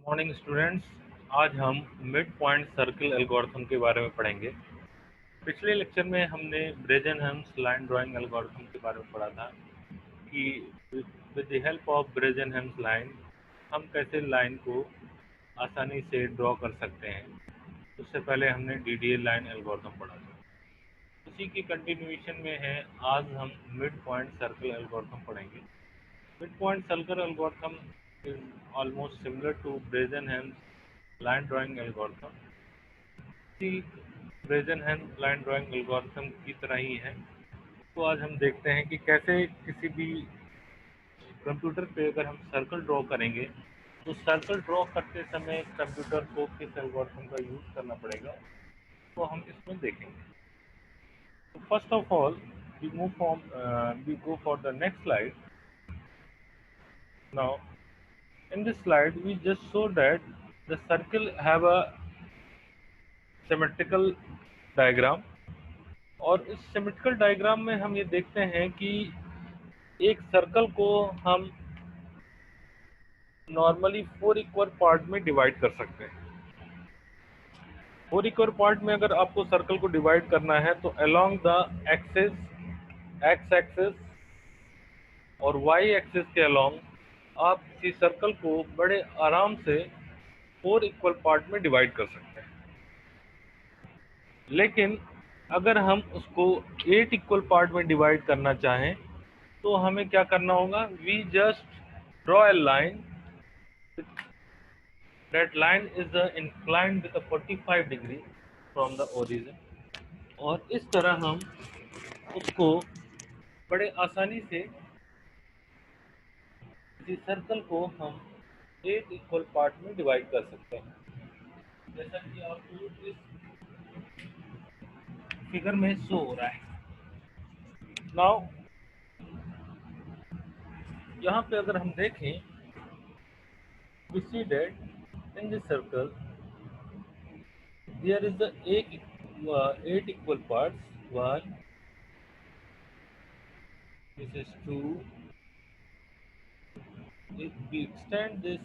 Morning students. आज हम mid point circle algorithm के बारे में पढ़ेंगे। पिछले लेक्चर में हमने ब्रेजनहेम्स लाइन ड्राइंग एल्गोरिथम के बारे में पढ़ा था कि with the help of Bresenham's line हम कैसे लाइन को आसानी से ड्रॉ कर सकते हैं। उससे पहले हमने डीडीएल लाइन एल्गोरिथम पढ़ा था। उसी की कंटिन्यूएशन में है आज हम मिड पॉइंट सर्कल एल्गोरिथम पढ़ेंगे। Mid point circle algorithm is almost similar to Brazenham's line drawing algorithm। इसी ब्रेजनहेम लाइन ड्राइंग एल्गोरिथम की तरह ही है। तो आज हम देखते हैं कि कैसे किसी भी कंप्यूटर पे अगर हम सर्कल ड्रॉ करेंगे तो सर्कल ड्रॉ करते समय कंप्यूटर को किस एल्गोरिथम का यूज़ करना पड़ेगा, तो हम इसमें देखेंगे। तो first of all we go for the next slide. Now in this slide we just show that the circle have a symmetrical diagram, और इस सिमेट्रिकल डायग्राम में हम ये देखते हैं कि एक सर्कल को हम नॉर्मली 4 इक्वल पार्ट में डिवाइड कर सकते हैं। 4 इक्वल पार्ट में अगर आपको सर्कल को डिवाइड करना है तो along the axis, x axis और वाई एक्सिस के अलोंग आप किसी सर्कल को बड़े आराम से 4 इक्वल पार्ट में डिवाइड कर सकते हैं। लेकिन अगर हम उसको 8 इक्वल पार्ट में डिवाइड करना चाहें तो हमें क्या करना होगा? We just draw a line, that line is inclined with a 45 degree from the origin, और इस तरह हम उसको बड़े आसानी से इसी सर्कल को हम 8 इक्वल पार्ट में डिवाइड कर सकते हैं, जैसा कि आपको इस फिगर में शो हो रहा है। नाउ यहाँ पे अगर हम देखें, we see that in this circle there is the 8 equal parts. 1, this is 2, if we extend this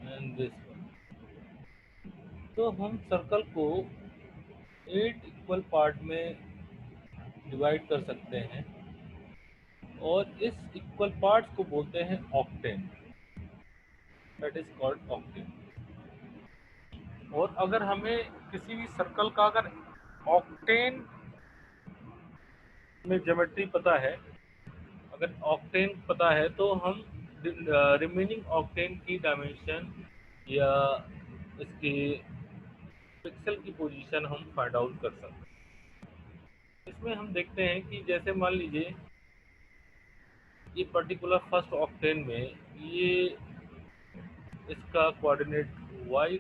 and this one, तो हम सर्कल को 8 इक्वल पार्ट में डिवाइड कर सकते हैं, और इस इक्वल पार्ट्स को बोलते हैं octane, that is called octane. और अगर हमें किसी भी सर्कल का अगर ऑक्टेन में ज्योमेट्री पता है, अगर ऑक्टेन पता है तो हम रिमेनिंग ऑक्टेन की डायमेंशन या इसकी पिक्सल की पोजीशन हम फाइंड आउट कर सकते हैं। इसमें हम देखते हैं कि जैसे मान लीजिए ये पर्टिकुलर फर्स्ट ऑक्टेन में ये इसका कोऑर्डिनेट y,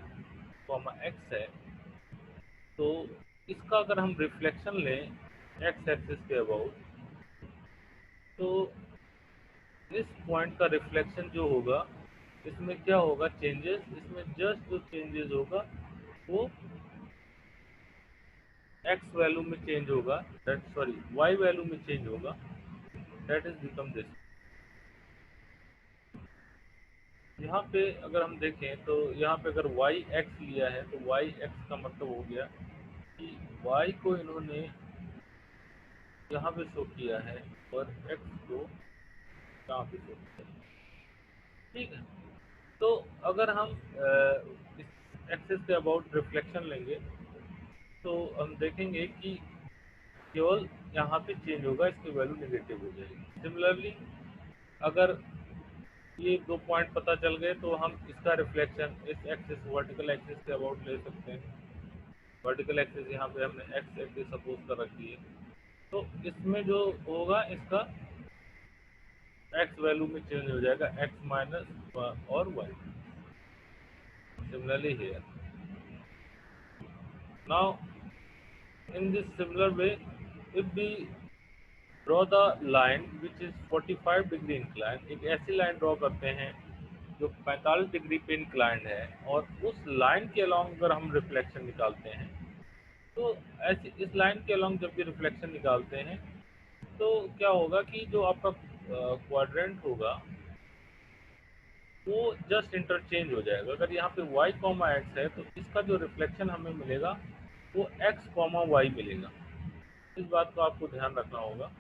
x है, तो इसका अगर हम रिफ्लेक्शन लें x एक्सिस के अबाउट, तो इस पॉइंट का रिफ्लेक्शन जो होगा इसमें क्या होगा चेंजेस, इसमें जस्ट जो चेंजेस होगा वो x वैल्यू में चेंज होगा, y वैल्यू में चेंज होगा, दैट इज बिकम दिस। यहाँ पे अगर हम देखें तो यहाँ पे अगर y x लिया है तो y x का मतलब हो गया कि y को इन्होंने यहाँ पे शो किया है और x को यहाँ पे शो किया है, ठीक है। तो अगर हम इस एक्सिस के अबाउट रिफ्लेक्शन लेंगे तो हम देखेंगे कि केवल यहाँ पे चेंज होगा, इसकी वैल्यू नेगेटिव हो जाएगी। सिमिलरली अगर ये 2 पॉइंट पता चल गए तो हम इसका रिफ्लेक्शन इस एक्सिस वर्टिकल एक्सिस के अबाउट ले सकते हैं। वर्टिकल एक्सिस यहाँ पे हमने एक्स एक्सिस सपोज कर रखी है, तो इसमें जो होगा इसका एक्स वैल्यू में चेंज हो जाएगा, एक्स माइनस और y. Similarly here, now in this similar way if we draw the line which is 45 degree incline, एक ऐसी लाइन ड्रॉ करते हैं जो 45 डिग्री पे इंक्लाइंड है, और उस लाइन के अलॉन्ग अगर हम रिफ्लेक्शन निकालते हैं तो ऐसे इस लाइन के अलॉन्ग जब भी रिफ्लेक्शन निकालते हैं तो क्या होगा कि जो आपका क्वाड्रेंट होगा वो जस्ट इंटरचेंज हो जाएगा। अगर यहाँ पे y कॉमा एक्स है तो इसका जो रिफ्लेक्शन हमें मिलेगा वो x कॉमा वाई मिलेगा। इस बात को आपको ध्यान रखना होगा,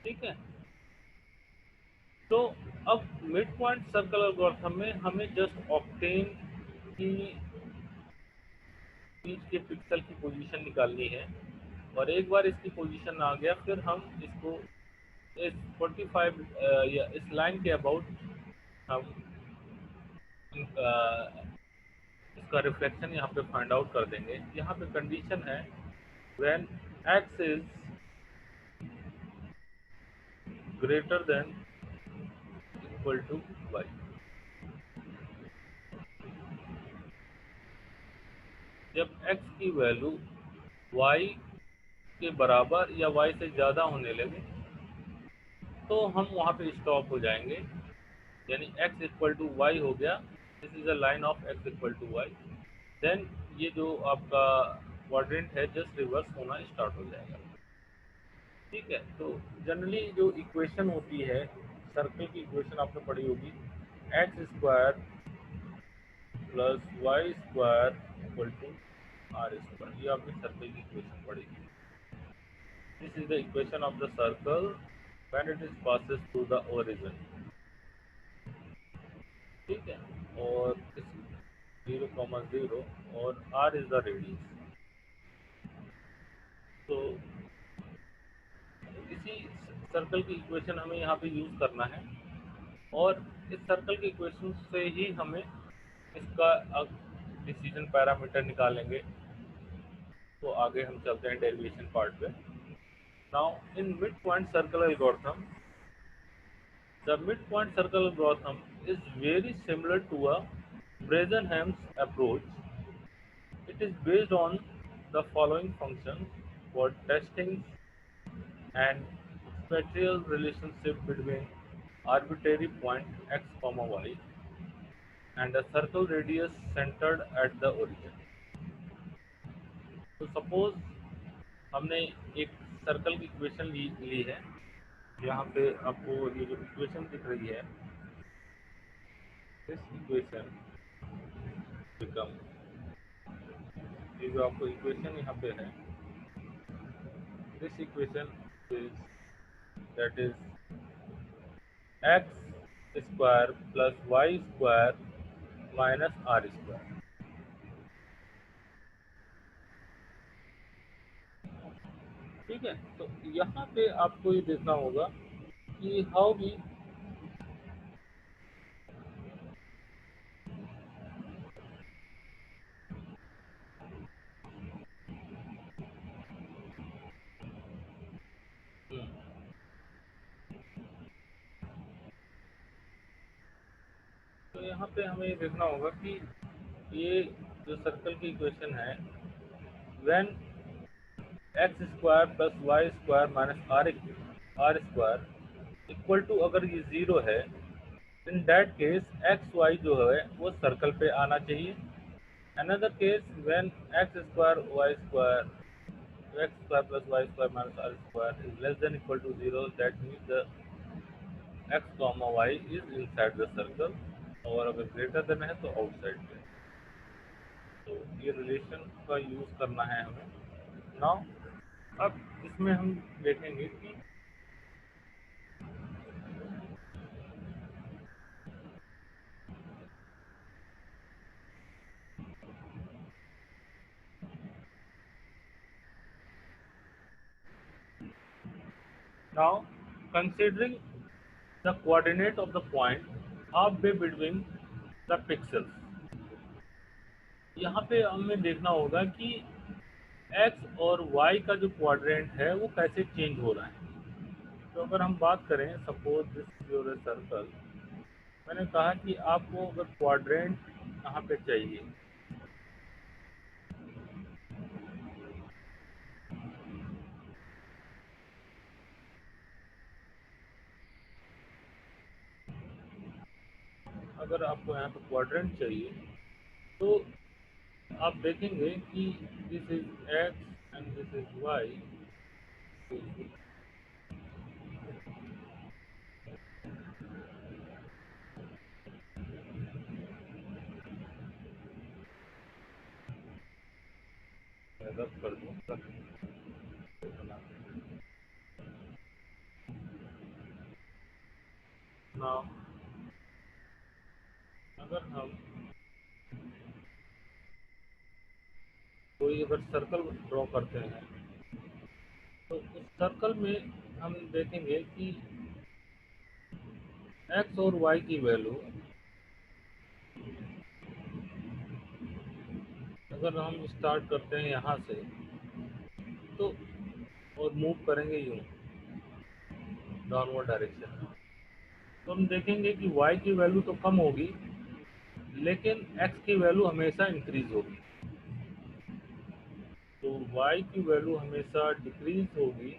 ठीक है। तो अब मिड पॉइंट सर्कल एल्गोरिथम में हमें जस्ट ऑक्टेन की बीच के पिक्सल की पोजीशन निकालनी है, और एक बार इसकी पोजीशन आ गया फिर हम इसको इस 45 या इस लाइन के अबाउट हम इसका रिफ्लेक्शन यहाँ पे फाइंड आउट कर देंगे। यहाँ पे कंडीशन है when x is greater than equal to y। जब x की वैल्यू y के बराबर या y से ज़्यादा होने लगे तो हम वहाँ पे स्टॉप हो जाएंगे, यानी x इक्वल टू वाई हो गया, this is a line of x equal to y. Then ये जो आपका क्वाड्रेंट है जस्ट रिवर्स होना स्टार्ट हो जाएगा, ठीक है। तो जनरली जो इक्वेशन होती है सर्कल की, इक्वेशन आपने पढ़ी होगी, x square plus y square equal to r square, ये आपने सर्कल की इक्वेशन पढ़ी। This is the equation of the circle when it is passes through the origin, ठीक है। और 0,0 और r इज द रेडियस। तो इसी सर्कल की इक्वेशन हमें यहाँ पे यूज़ करना है, और इस सर्कल की इक्वेशन से ही हमें इसका डिसीजन पैरामीटर निकालेंगे। तो आगे हम चलते हैं डेरिवेशन पार्ट पे। Now in mid point circle algorithm, the mid point circle algorithm is very similar to a Brazenham's approach. It is based on the following functions for testing and spatial relationship between arbitrary point x comma y and a circle radius centered at the origin. तो suppose हमने एक circle की equation ली है, यहाँ पे आपको ये जो इक्वेशन दिख रही है, दिस इक्वेशन बिकम, ये जो आपको इक्वेशन यहाँ पे है, this equation is that is x square plus y square minus r square, ठीक है। तो यहाँ पे आपको ये देखना होगा कि हाउ वी तो यहाँ पे हमें ये देखना होगा कि ये जो सर्कल की इक्वेशन है, when x square plus y square minus r square equal to, अगर ये ज़ीरो है, in that case x y जो है वो सर्कल पे आना चाहिए। Another case when x square y square x square plus y square minus r square is less than equal to zero, that means the x comma y is inside the circle, और अगर greater then है तो outside में। तो ये relation का use करना है हमें। नाउ अब इसमें हम देखेंगे कि now considering the coordinate of the point halfway between the pixels, यहाँ पे हमें देखना होगा कि x और y का जो क्वाड्रेंट है वो कैसे चेंज हो रहा है। तो अगर हम बात करें, सपोज दिस योर सर्कल, मैंने कहा कि आपको अगर क्वाड्रेंट कहाँ पे चाहिए, अगर आपको यहाँ पे क्वाड्रेंट चाहिए तो आप देखेंगे कि this is x and this is y, rub कर दूँ ना। अगर हम कोई अगर सर्कल ड्रॉ करते हैं तो उस सर्कल में हम देखेंगे कि एक्स और वाई की वैल्यू अगर हम स्टार्ट करते हैं यहाँ से तो और मूव करेंगे यूँ डाउनवर्ड डायरेक्शन में, तो हम देखेंगे कि y की वैल्यू तो कम होगी लेकिन x की वैल्यू हमेशा इंक्रीज होगी। तो y की वैल्यू हमेशा डिक्रीज होगी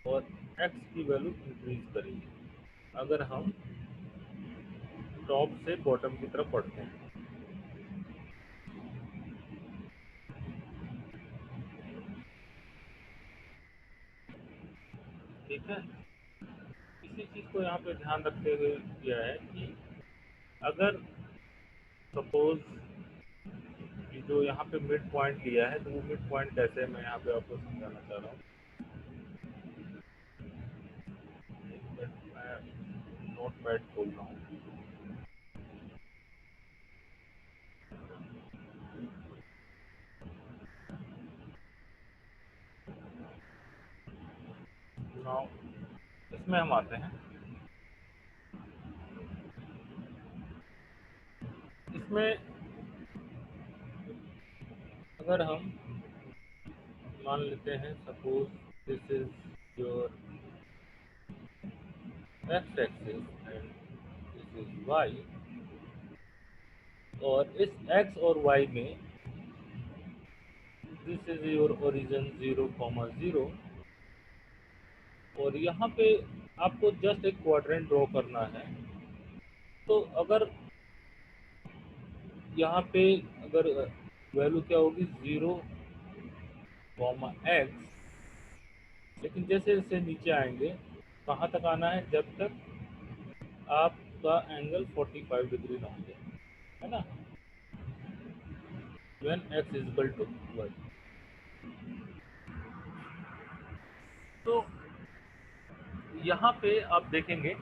और x की वैल्यू इंक्रीज करेगी अगर हम टॉप से बॉटम की तरफ बढ़ते हैं। ठीक है, इसी चीज़ को यहाँ पे ध्यान रखते हुए किया है कि अगर सपोज जो यहाँ पे मिड पॉइंट लिया है तो वो मिड पॉइंट कैसे है मैं यहाँ पे आपको समझाना चाह रहा हूँ। मैं नोट पैड खोल रहा हूँ। नाउ इसमें हम आते हैं। इसमें अगर हम मान लेते हैं suppose this is your x axis and this is y, और इस एक्स और वाई में दिस इज योर ओरिजिन 0,0 और यहाँ पे आपको जस्ट एक क्वाड्रेंट ड्रॉ करना है। तो अगर यहाँ पे अगर वैल्यू क्या होगी 0,x, लेकिन जैसे जैसे नीचे आएंगे कहाँ तक आना है जब तक आपका एंगल 45 डिग्री ना हो जाए, है ना, when x is equal to y। तो यहाँ पे आप देखेंगे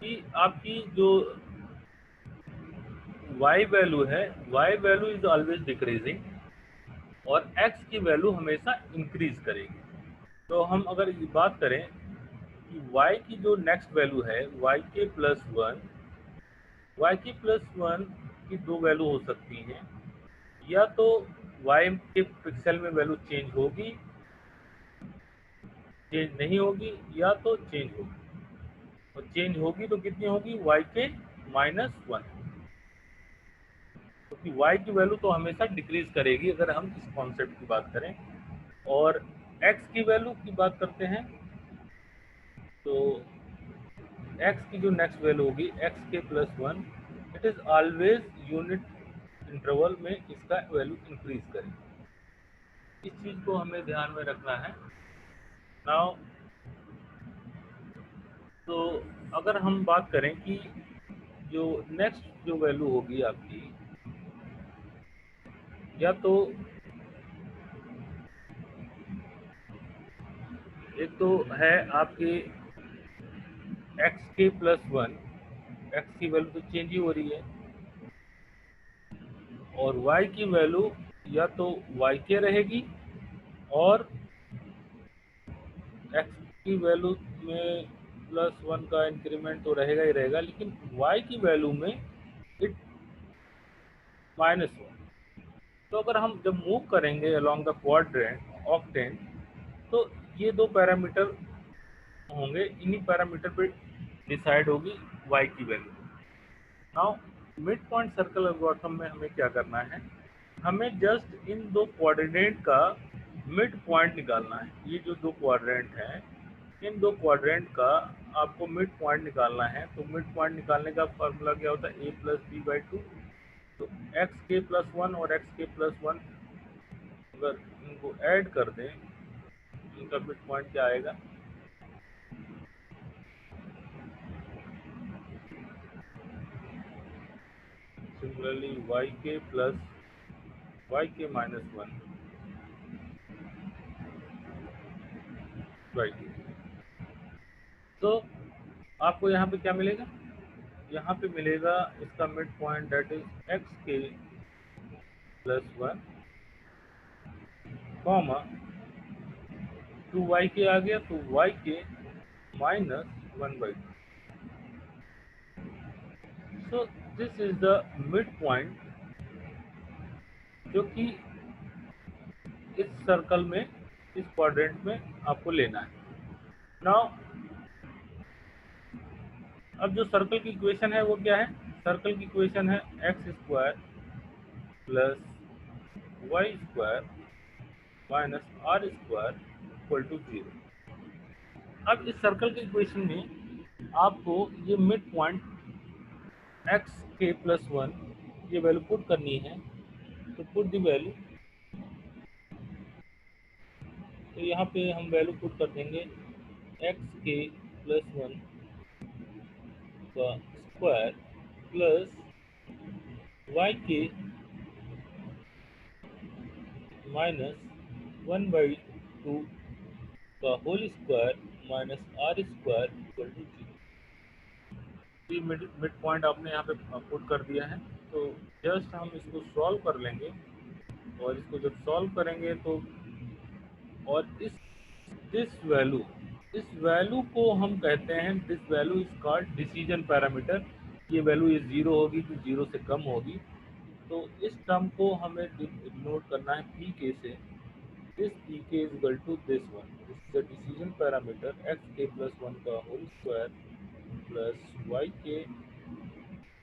कि आपकी जो y वैल्यू है, y value is always decreasing और x की वैल्यू हमेशा इंक्रीज करेगी। तो हम अगर ये बात करें कि y की जो नेक्स्ट वैल्यू है y k plus one, y k plus one की दो वैल्यू हो सकती हैं, या तो y के पिक्सल में वैल्यू चेंज होगी, चेंज नहीं होगी, या तो चेंज होगी। और चेंज होगी तो कितनी होगी y के -1, क्योंकि y की वैल्यू तो हमेशा डिक्रीज करेगी अगर हम इस कॉन्सेप्ट की बात करें। और x की वैल्यू की बात करते हैं तो x की जो नेक्स्ट वैल्यू होगी x के plus one, it is always unit interval में इसका वैल्यू इंक्रीज करेगी। इस चीज़ को हमें ध्यान में रखना है। नाउ तो अगर हम बात करें कि जो नेक्स्ट जो वैल्यू होगी आपकी, या तो एक तो है आपके x के प्लस वन, x की वैल्यू तो चेंज ही हो रही है, और y की वैल्यू या तो y के रहेगी और x की वैल्यू में प्लस वन का इंक्रीमेंट तो रहेगा ही रहेगा, लेकिन y की वैल्यू में इट -1। तो अगर हम जब मूव करेंगे अलोंग द क्वाड्रेंट ऑक्टेंट तो ये दो पैरामीटर होंगे, इन्हीं पैरामीटर पे डिसाइड होगी y की value. Now mid point circle algorithm में हमें क्या करना है, हमें जस्ट इन दो कोऑर्डिनेट का मिड पॉइंट निकालना है। ये जो दो क्वाड्रेंट हैं इन दो क्वाड्रेंट का आपको मिड पॉइंट निकालना है। तो मिड पॉइंट निकालने का फॉर्मूला क्या होता है, a plus B by two. तो x के प्लस वन और x के प्लस वन अगर इनको ऐड कर दें इनका मिड पॉइंट क्या आएगा, similarly y k plus y k minus one Y k. तो आपको यहाँ पे क्या मिलेगा, यहाँ पे मिलेगा इसका mid point that is x k plus one comma two y k आ गया तो y k minus one by two. So this is the mid point जो कि इस सर्कल में, इस क्वाड्रेंट में आपको लेना है। नाउ अब जो सर्कल की इक्वेशन है वो क्या है, सर्कल की इक्वेशन है x square plus y square minus r square equal to zero. अब इस सर्कल की इक्वेशन में आपको ये mid point x k plus one ये वैल्यू पुट करनी है। तो पुट दी वैल्यू, तो यहाँ पे हम वैल्यू पुट कर देंगे एक्स के प्लस वन का square plus y k minus one by two का whole square minus r square equal to zero. Mid point आपने यहाँ पे पुट कर दिया है। तो जस्ट हम इसको सॉल्व कर लेंगे, और इसको जब सॉल्व करेंगे तो, और इस वैल्यू को हम कहते हैं, this value is called decision parameter. ये वैल्यू ये जीरो होगी कि जीरो से कम होगी। तो इस टर्म को हमें डिनोट करना है पी के से। This p k is equal to this one, this is the decision parameter x k plus one का whole square plus y k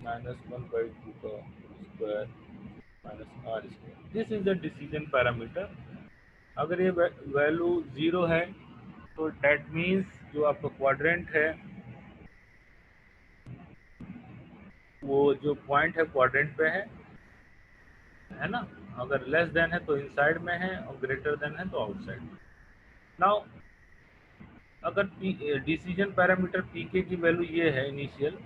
minus one by two का square minus r square. This is the decision parameter. अगर ये value zero है तो that means जो आपका quadrant वो जो पॉइंट है क्वाड्रेंट पे है ना। अगर लेस देन है तो इनसाइड में है, और ग्रेटर देन है तो आउटसाइड। नाउ अगर डिसीजन पैरामीटर पीके की वैल्यू ये है इनिशियल,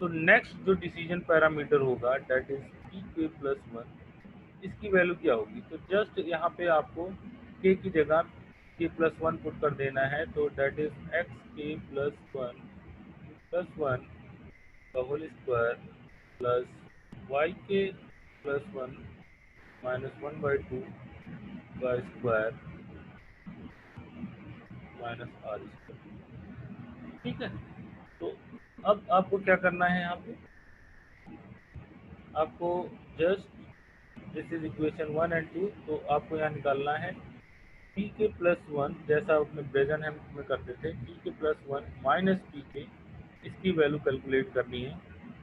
तो नेक्स्ट जो डिसीजन पैरामीटर होगा that is p k plus one, इसकी वैल्यू क्या होगी। तो जस्ट यहाँ पे आपको के की जगह के प्लस वन पुट कर देना है। तो that is x k plus one का whole square plus y k plus one minus one by two का स्क्वायर माइनस आर स्क्वायर। ठीक है। तो अब आपको क्या करना है, यहाँ पे आपको just this is equation one and two. तो आपको यहाँ निकालना है पी के प्लस वन, जैसा अपने ब्रेजन हम में करते थे, P k plus one minus P के, इसकी वैल्यू कैलकुलेट करनी है।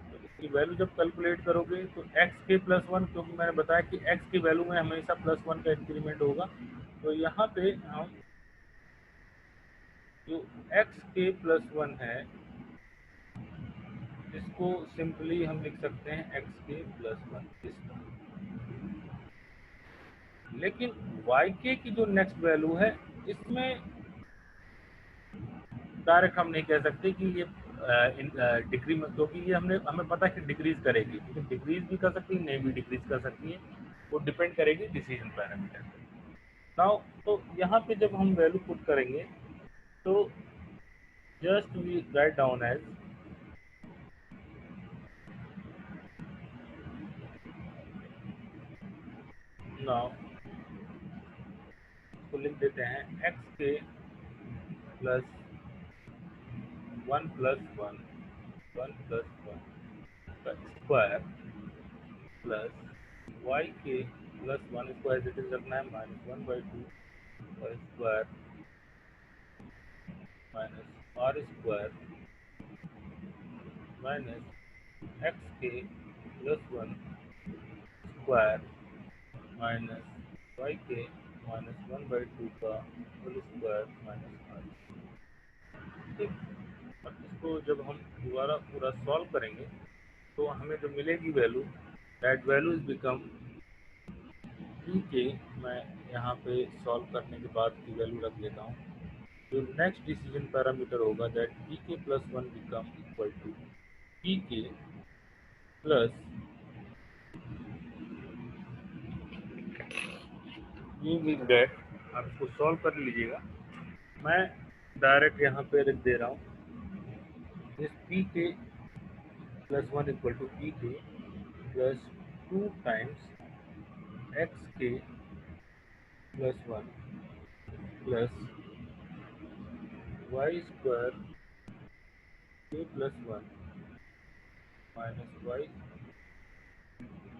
तो इसकी वैल्यू जब कैलकुलेट करोगे तो एक्स के प्लस वन, क्योंकि मैंने बताया कि एक्स की वैल्यू में हमेशा प्लस वन का इंक्रीमेंट होगा। तो यहाँ पे हम जो एक्स के प्लस वन है इसको सिंपली हम लिख सकते हैं एक्स के प्लस वन इस तरह। लेकिन वाई के की जो नेक्स्ट वैल्यू है इसमें डायरेक्ट हम नहीं कह सकते कि ये डिक्री में, क्योंकि ये हमें पता है कि डिक्रीज करेगी, लेकिन डिक्रीज भी कर सकती है, नहीं भी डिक्रीज कर सकती है। वो डिपेंड करेगी डिसीजन पैरामीटर पे। नाउ तो यहाँ पे जब हम वैल्यू पुट करेंगे तो just we write down as, now इसको लिख देते हैं x k plus one plus one plus one का square plus y k plus one, इसको एज इट इज रखना है, माइनस वन बाई टू का square minus r square minus x k plus one square minus y k minus one by two का whole square minus r. ठीक। अब इसको जब हम दोबारा पूरा सॉल्व करेंगे तो हमें जो मिलेगी value, that value is become p के, मैं यहाँ पे सॉल्व करने के बाद की वैल्यू रख देता हूँ। जो नेक्स्ट डिसीजन पैरामीटर होगा that p k plus one become equal to p k plus you will get, आप इसको सॉल्व कर लीजिएगा। मैं डायरेक्ट यहाँ पे रख दे रहा हूँ, this p k plus one equal to p k plus 2 times x k plus one plus y square k plus one minus y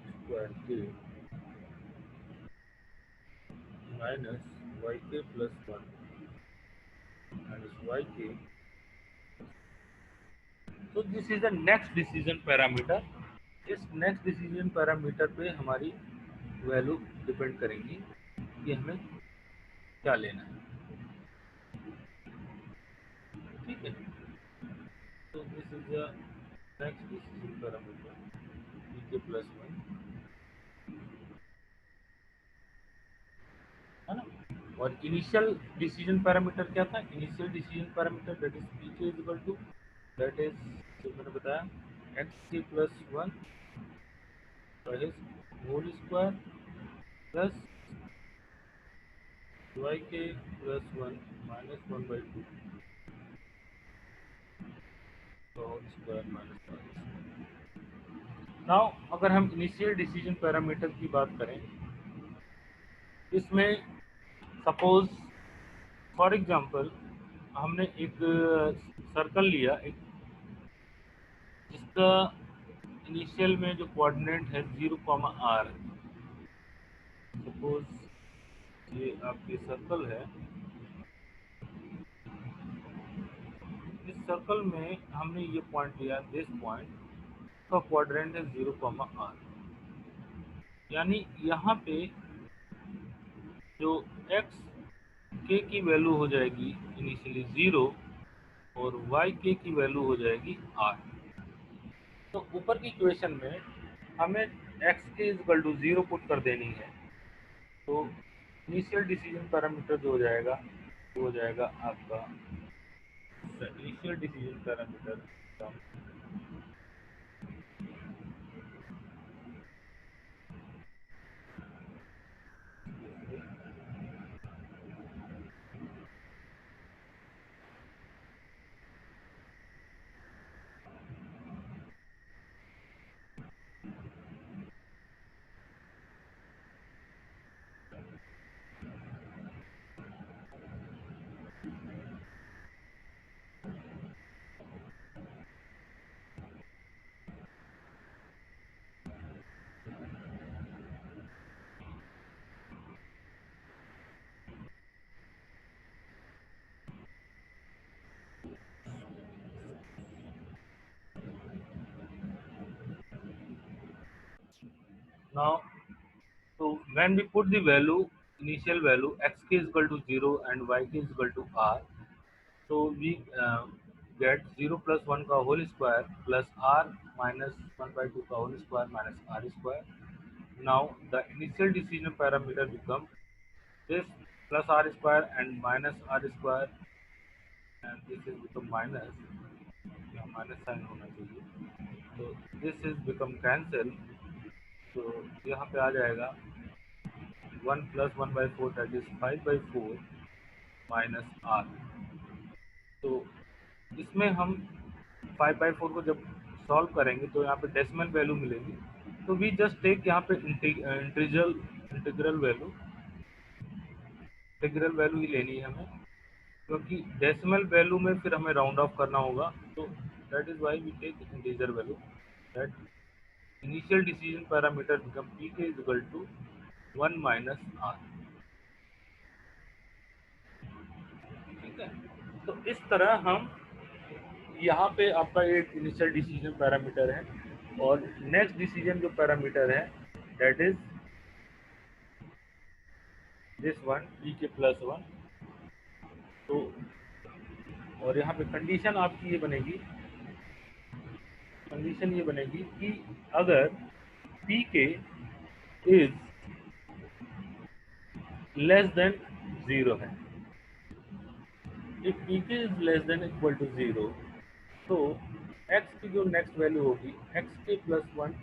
square k minus y k plus one minus y k. तो this is the next decision parameter. इस next decision parameter पे हमारी value depend करेंगी कि हमें क्या लेना है। ठीक है, तो this is the next decision parameter p k plus one, है ना। और इनिशियल डिसीजन पैरामीटर क्या था? Initial decision parameter that is p k equal to, that is जो मैंने बताया x k plus one whole square plus y k plus one minus one by two whole square minus y. Now अगर हम initial decision parameter की बात करें, इसमें suppose for example हमने एक सर्कल लिया, एक जिसका इनिशियल में जो कोऑर्डिनेट है 0,r। सपोज ये आपकी सर्कल है, इस सर्कल में हमने ये पॉइंट लिया, दिस पॉइंट का कोऑर्डिनेट है 0,r। यानी यहाँ पे जो x k की वैल्यू हो जाएगी इनिशियली 0 और y k की वैल्यू हो जाएगी r। तो ऊपर की इक्वेशन में हमें x k equal to 0 put कर देनी है, तो इनिशियल डिसीजन पैरामीटर जो हो जाएगा वो हो जाएगा आपका initial decision parameter. Now, so when we put the value, initial value xk is equal to 0 and yk is equal to r, so we get 0 plus 1 का whole square plus r minus 1 by 2 का whole square minus r square. Now the initial decision parameter becomes this plus r square and minus r square, and this is become minus, या minus sign होना चाहिए, तो this is become cancel। तो यहाँ पे आ जाएगा 1 plus 1 by 4 that is 5 by 4 minus r। तो इसमें हम 5 by 4 को जब सॉल्व करेंगे तो यहाँ पे डेसिमल वैल्यू मिलेगी, तो वी जस्ट टेक यहाँ पे इंटीग्रल वैल्यू ही लेनी है हमें, क्योंकि डेसिमल वैल्यू में फिर हमें राउंड ऑफ करना होगा, तो that is why we take integer value. That initial decision parameter become p k is equal to 1 minus r। ठीक है, तो इस तरह हम यहाँ पे आपका एक इनिशियल डिसीजन पैरामीटर है, और नेक्स्ट डिसीजन जो पैरामीटर है that is this one P k plus one. तो और यहाँ पे कंडीशन आपकी ये बनेगी, कंडीशन ये बनेगी कि अगर P k is less than 0 है, if p k is less than equal to 0, तो x की जो नेक्स्ट वैल्यू होगी x के plus one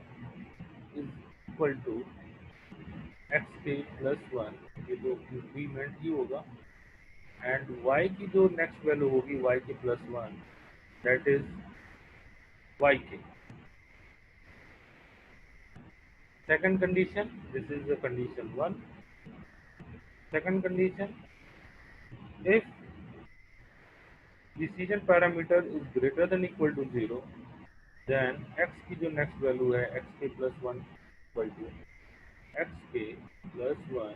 is equal to x k plus one, ये तो इंक्रीमेंट ही होगा, एंड वाई की जो नेक्स्ट वैल्यू होगी y k plus one, that is y k. Second condition, this is the condition one. Second condition, if decision parameter is greater than equal to zero, then x की जो next value है x के plus one equal to x k plus one,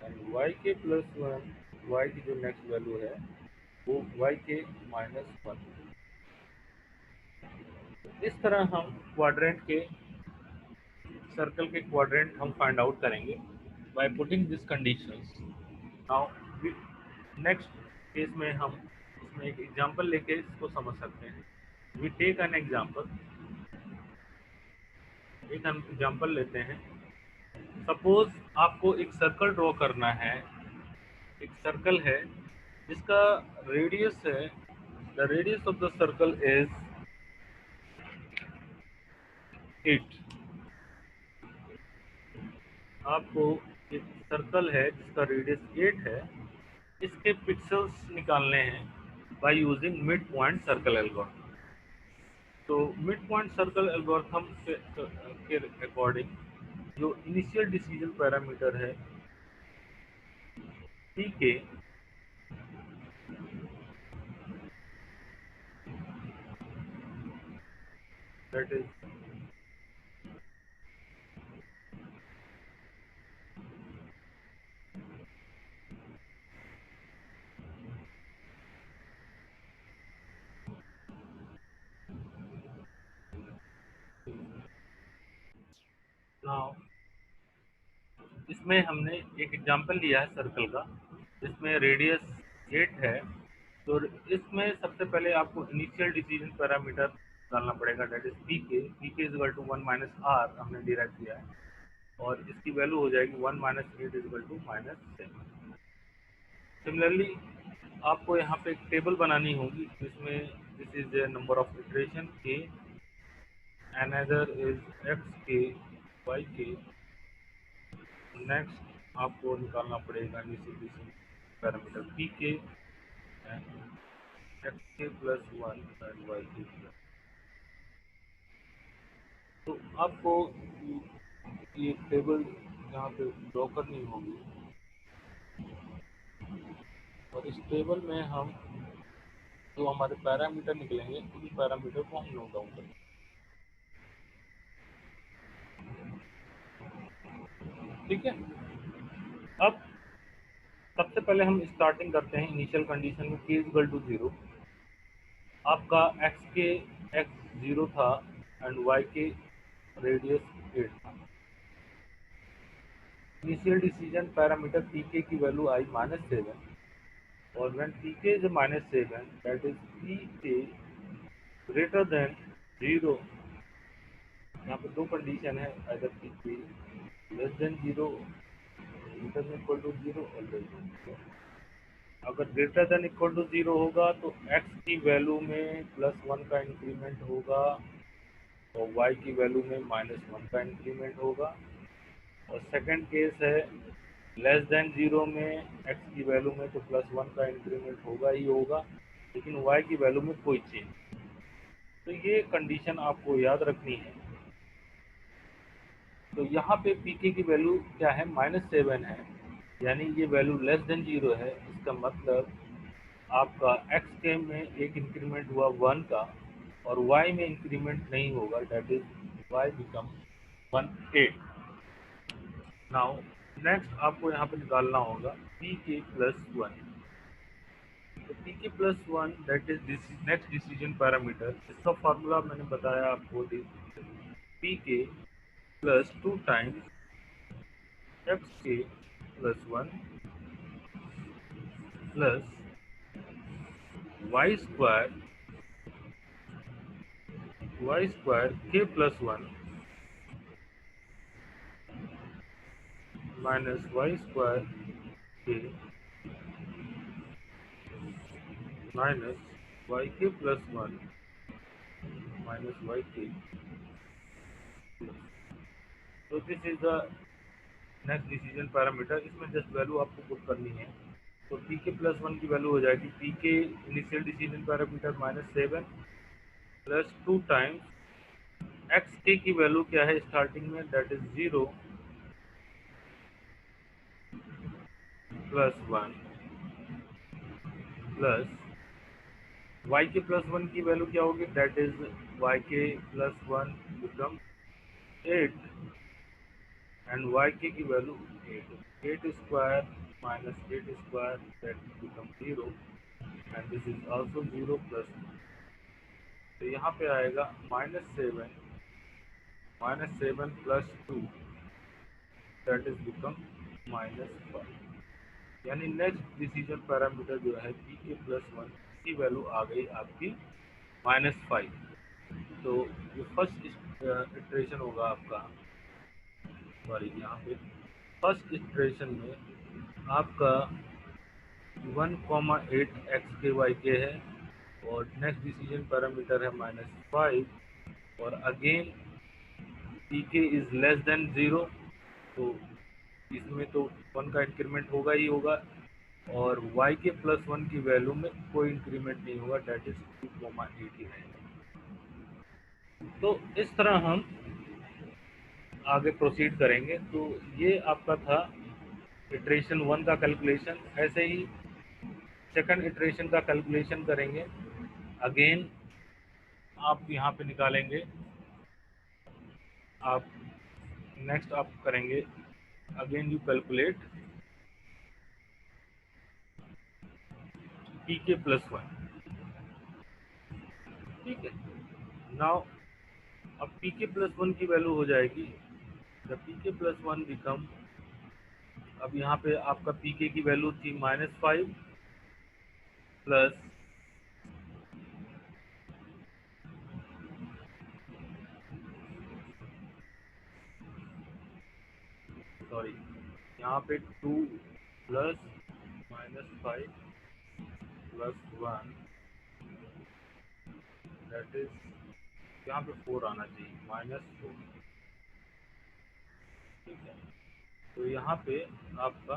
and y k plus one, y की जो next value है वो y के minus one. इस तरह हम क्वाड्रेंट के, सर्कल के क्वाड्रेंट हम फाइंड आउट करेंगे by putting this conditions. Now next case में हम इसमें एक एग्जांपल लेके इसको समझ सकते हैं। वी टेक एन एग्जांपल, एक एग्जांपल लेते हैं। सपोज आपको एक सर्कल ड्रॉ करना है, एक सर्कल है जिसका रेडियस है, the radius of the circle is 8। आपको एक सर्कल है जिसका रेडियस 8 है, इसके पिक्सेल्स निकालने हैं by using mid point circle algorithm. तो मिड पॉइंट सर्कल एल्गोरिथम के अकॉर्डिंग जो इनिशियल डिसीजन पैरामीटर है पी के, दैट इज नाउ, इसमें हमने एक एग्जांपल लिया है सर्कल का जिसमें रेडियस 8 है। तो इसमें सबसे पहले आपको इनिशियल डिसीजन पैरामीटर डालना पड़ेगा, that is p k equal to one minus r हमने डिराइव किया है, और इसकी वैल्यू हो जाएगी one minus eight equal to minus 7। Similarly आपको यहाँ पे एक टेबल बनानी होगी जिसमें this is the number of iteration k, another is x k, y k. Next आपको निकालना पड़ेगा initial parameter p k and x k plus one and y k plus. तो आपको ये टेबल यहाँ पे ड्रॉ करनी होगी, और इस टेबल में हम जो हमारे पैरामीटर निकलेंगे उन पैरामीटर को हम नोट डाउन करेंगे। ठीक है, अब सबसे पहले हम स्टार्टिंग करते हैं इनिशियल कंडीशन में k इक्वल टू जीरो। आपका x के x जीरो था एंड y के रेडियस 8 था। इनिशियल डिसीजन पैरामीटर pk की वैल्यू आई -7, और when pk is -7 that is pk greater than zero. यहाँ पे दो कंडीशन है, अगर pk less than zero, greater than equal to zero, और लेस देन जीरो। अगर greater than equal to zero होगा तो x की वैल्यू में प्लस वन का इंक्रीमेंट होगा, और y की वैल्यू में -1 का इंक्रीमेंट होगा। और सेकंड केस है लेस देन जीरो में x की वैल्यू में तो प्लस वन का इंक्रीमेंट होगा ही होगा, लेकिन y की वैल्यू में कोई चेंज। तो ये कंडीशन आपको याद रखनी है। तो यहाँ पे pk की वैल्यू क्या है, -7 है, यानी ये वैल्यू लेस देन जीरो है। इसका मतलब आपका x के में एक इंक्रीमेंट हुआ 1 का, और y में इंक्रीमेंट नहीं होगा, that is y become 1/8। Now next आपको यहाँ पे निकालना होगा pk प्लस वन। तो pk plus one that is next decision parameter. इसका फार्मूला मैंने बताया आपको, pk plus 2 times xk plus one plus y square k plus one minus y square k minus y k plus one minus y k. तो this is the next decision parameter, इसमें just value आपको put करनी है। तो P k plus one की value हो जाएगी p k initial decision parameter -7 plus 2 times x k की वैल्यू क्या है स्टार्टिंग में, that is 0 plus 1 plus y k plus one की वैल्यू क्या होगी, that is y k plus one become 8 and y k की value 8 square minus 8 square that become 0 and this is also 0 plus, तो यहाँ पे आएगा -7 plus 2 that is become -5, यानी next decision parameter जो है पी के प्लस वन की value आ गई आपकी -5। तो ये फर्स्ट इटरेशन होगा आपका, सॉरी यहाँ पे फर्स्ट इटरेशन में आपका 1,8 एक्स के वाई के है और नेक्स्ट डिसीजन पैरामीटर है -5 और again P k is less than 0, तो इसमें तो 1 का इंक्रीमेंट होगा ही होगा और y के प्लस 1 की वैल्यू में कोई इंक्रीमेंट नहीं होगा, डेट इज 2,8 ही रहेगा। तो इस तरह हम आगे प्रोसीड करेंगे। तो ये आपका था इटरेशन 1 का कैलकुलेशन। ऐसे ही सेकंड इटरेशन का कैलकुलेशन करेंगे। अगेन आप यहाँ पे निकालेंगे, आप नेक्स्ट आप करेंगे again you calculate P k plus 1, ठीक है। नाउ अब पी के प्लस 1 की वैल्यू हो जाएगी, जब पी के प्लस 1 बिकम, अब यहाँ पे आपका पी के की वैल्यू थी -5 प्लस सॉरी यहाँ पे 2 प्लस -5 प्लस 1 दैट इज, यहाँ पे 4 आना चाहिए, -4, ठीक है। तो यहाँ पे आपका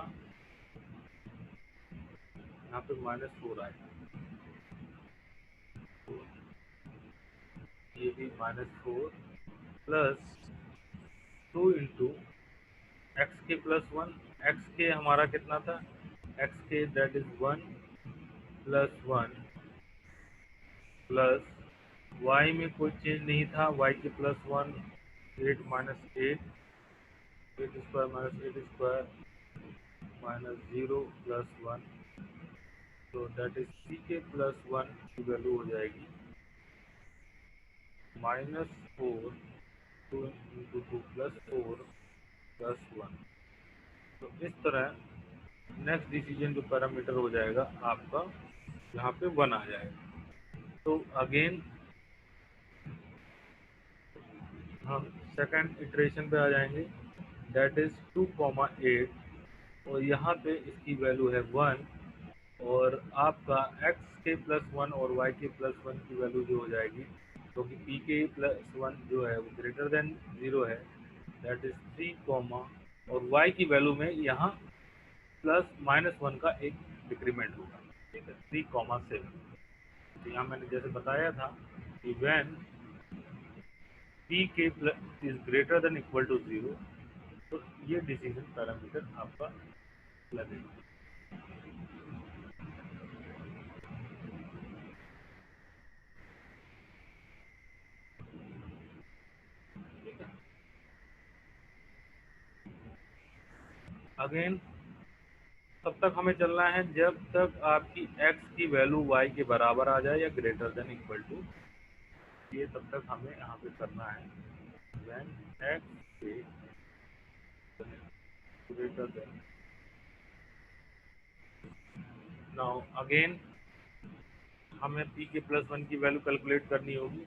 यहाँ पे -4 आएगा, तो ये भी -4 plus 2 into x k plus 1, x k हमारा कितना था, x k that is 1 plus 1 plus y में कोई चेंज नहीं था, y k plus 1 8 minus 8 square minus 8 square minus 0 plus 1, तो दैट इज सी के प्लस 1 की वैल्यू हो जाएगी -4 2 इंटू 2 प्लस 4 प्लस 1। तो इस तरह नेक्स्ट डिसीजन जो पैरामीटर हो जाएगा आपका यहाँ पे 1 आ जाएगा। तो अगेन हम सेकंड इटरेशन पे आ जाएंगे, दैट इज 2,8 और यहाँ पे इसकी वैल्यू है 1 और आपका x के प्लस 1 और y के प्लस 1 की वैल्यू जो हो जाएगी, क्योंकि p के प्लस 1 जो है वो ग्रेटर देन 0 है, दैट इज 3 और y की वैल्यू में यहाँ प्लस -1 का एक डिक्रीमेंट होगा, ठीक है, 3,7। तो यहाँ मैंने जैसे बताया था कि when p k is greater than equal to 0, तो ये डिसीजन पैरामीटर आपका लगेगा। अगेन तब तक हमें चलना है जब तक आपकी x की वैल्यू y के बराबर आ जाए या ग्रेटर देन इक्वल टू, ये तब तक हमें यहाँ पे करना है when x greater than. Now again हमें p के प्लस 1 की वैल्यू कैलकुलेट करनी होगी।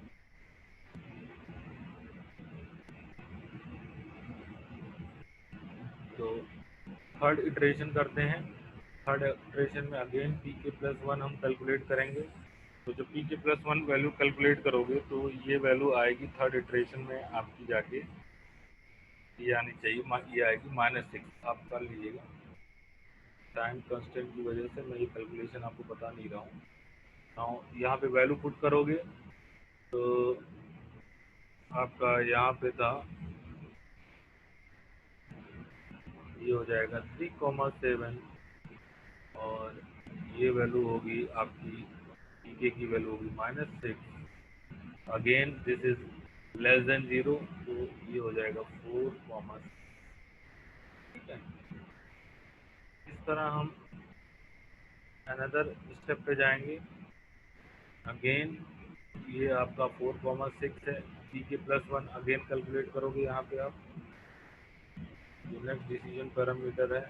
तो थर्ड इटरेशन करते हैं। थर्ड इटरेशन में अगेन p के प्लस 1 हम कैलकुलेट करेंगे। तो जब p के प्लस 1 वैल्यू कैलकुलेट करोगे तो ये वैल्यू आएगी थर्ड इटरेशन में आपकी जाके ये आनी चाहिए, ये आएगी -6। आप कर लीजिएगा, टाइम कंस्टेंट की वजह से मैं ये कैलकुलेशन आपको बता नहीं रहा हूँ। नाउ यहाँ पे वैल्यू पुट करोगे तो आपका यहाँ पे था, ये हो जाएगा 3,7 और ये वैल्यू होगी आपकी टीके की वैल्यू होगी -6। Again this is less than 0, तो ये हो जाएगा 4, ठीक है। इस तरह हम अनदर स्टेप पे जाएंगे। अगेन ये आपका 4,6 है, टी के +1 अगेन कैलकुलेट करोगे यहाँ पे आप। जो नेक्स्ट डिसीजन पैरामीटर है,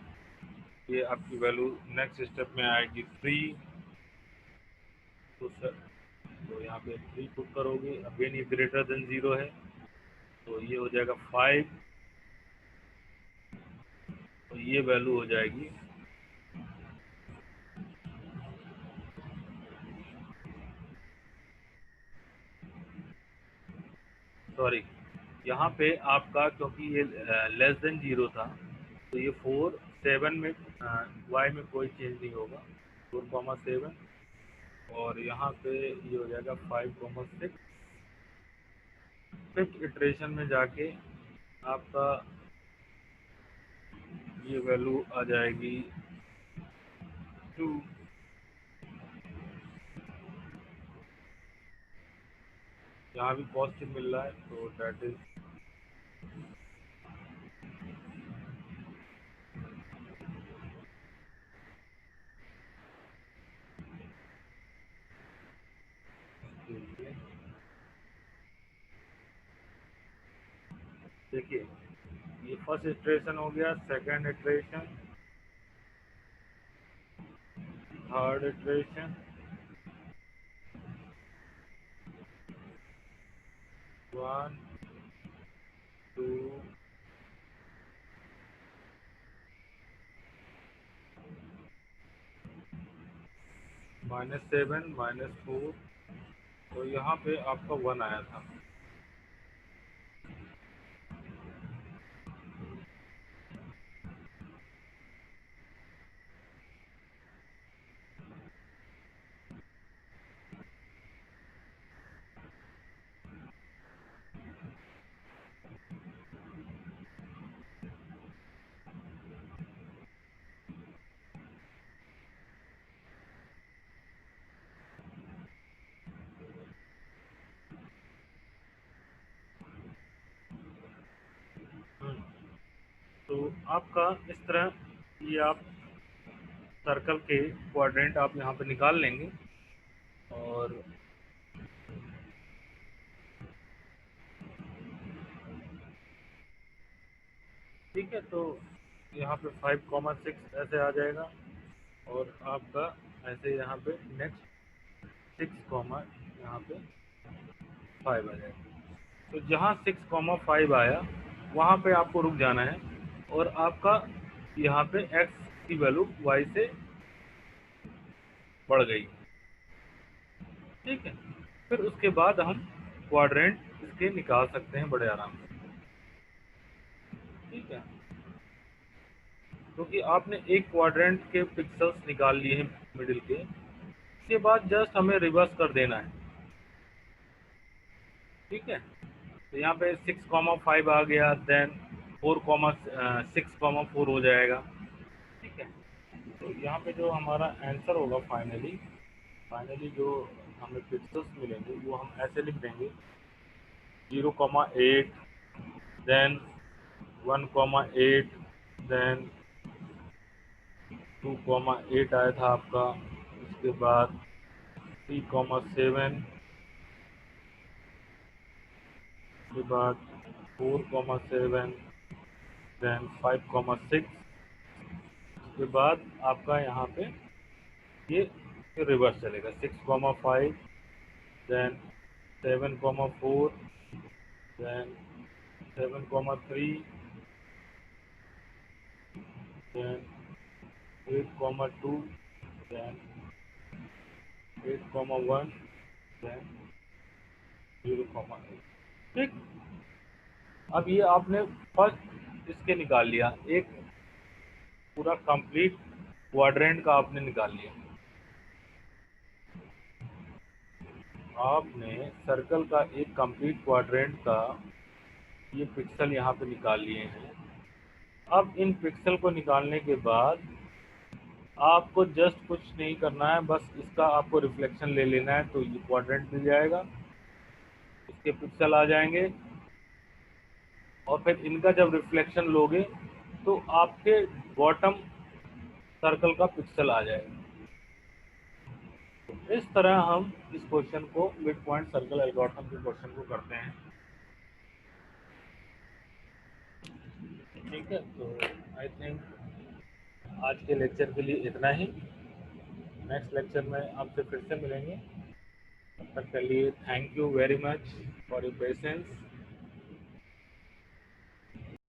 ये आपकी वैल्यू नेक्स्ट स्टेप में आएगी 3। तो यहाँ पे 3 पुट करोगे, अगेन ये ग्रेटर देन 0 है, तो ये हो जाएगा 5। तो ये वैल्यू हो जाएगी सॉरी, यहाँ पे आपका क्योंकि ये लेस देन 0 था, तो ये 4 7 में वाई में कोई चेंज नहीं होगा, 4,7। और यहाँ पे ये हो जाएगा 5,6। फिफ्थ इटरेशन में जाके आपका ये वैल्यू आ जाएगी 2। यहाँ भी पॉजिटिव मिल रहा है, तो डेट इज देखिए, ये फर्स्ट इटरेशन हो गया, सेकंड इटरेशन, थर्ड इटरेशन, 1 2 -7 -4, तो यहाँ पे आपका 1 आया था। तो आपका इस तरह ये आप सर्कल के क्वाड्रेंट आप यहाँ पे निकाल लेंगे। और ठीक है, तो यहाँ पे 5,6 ऐसे आ जाएगा, और आपका ऐसे यहाँ पे नेक्स्ट 6, यहाँ पे 5 आ जाएगा। तो जहाँ 6,5 आया वहाँ पे आपको रुक जाना है, और आपका यहाँ पे x की वैल्यू y से बढ़ गई, ठीक है। फिर उसके बाद हम क्वाड्रेंट इसके निकाल सकते हैं बड़े आराम से, ठीक है। क्योंकि आपने एक क्वाड्रेंट के पिक्सेल्स निकाल लिए हैं मिडिल के, इसके बाद जस्ट हमें रिवर्स कर देना है, ठीक है। तो यहाँ पे 6,5 आ गया, देन 4,6,4 हो जाएगा, ठीक है। तो यहाँ पे जो हमारा आंसर होगा फाइनली जो हमें पिक्सेल्स मिलेंगे वो हम ऐसे लिख देंगे, 0,8, देन 1,8, देन 2,8 आया था आपका, उसके बाद 3,7, उसके बाद 4,7, देन 5,6, उसके बाद आपका यहाँ पे ये फिर रिवर्स चलेगा, 6,5, then 7,4, then 7,3, then 8,2, then 8,1, then 0,8, ठीक। अब ये आपने फर्स्ट इसके निकाल लिया, एक पूरा कंप्लीट क्वाड्रेंट का आपने निकाल लिया। आपने सर्कल का एक कंप्लीट क्वाड्रेंट का ये पिक्सल यहाँ पे निकाल लिए हैं। अब इन पिक्सल को निकालने के बाद आपको जस्ट कुछ नहीं करना है, बस इसका आपको रिफ्लेक्शन ले लेना है, तो ये क्वाड्रेंट मिल जाएगा, इसके पिक्सल आ जाएंगे, और फिर इनका जब रिफ्लेक्शन लोगे तो आपके बॉटम सर्कल का पिक्सल आ जाएगा। तो इस तरह हम इस क्वेश्चन को, मिड पॉइंट सर्कल एल्गोरिथम के क्वेश्चन को करते हैं। ठीक है, तो आई थिंक आज के लेक्चर के लिए इतना ही। नेक्स्ट लेक्चर में आपसे फिर से मिलेंगे। तब तक के लिए thank you very much for your patience.